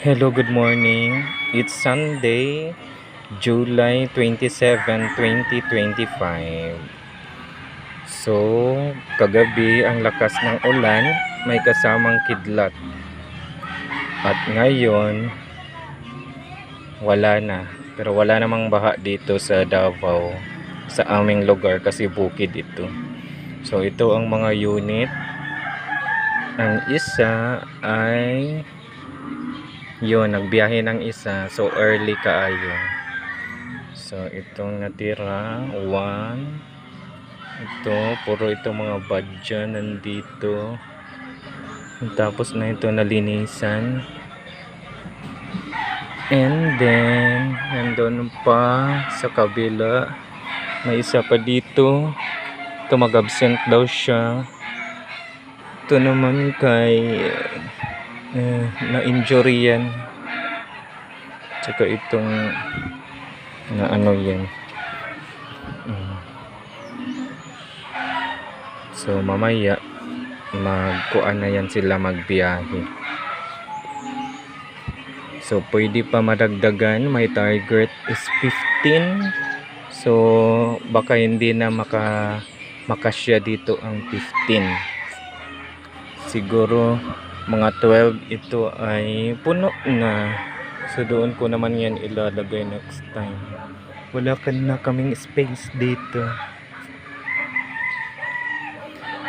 Hello, good morning. It's Sunday, July 27, 2025. So, kagabi ang lakas ng ulan, may kasamang kidlat. At ngayon, wala na. Pero wala namang baha dito sa Davao, sa aming lugar kasi bukid ito. So, ito ang mga unit. Ang isa ay nagbiyahe ng isa, so early kaayo. So itong natira 1, ito puro ito mga badya nandito, tapos na ito nalinisan, and then nandun pa sa kabila may isa pa dito, ito mag-absent daw siya. Ito naman kay na-injury yan, tsaka itong na ano yan. So mamaya magkuan na yan sila magbiyahe. So pwede pa madagdagan, may target is 15. So baka hindi na makasya dito ang 15. Siguro mga 12 ito ay puno na. So doon ko naman yan ilalagay next time. Wala ka na kaming space dito.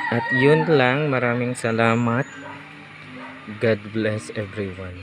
At yun lang, maraming salamat. God bless everyone.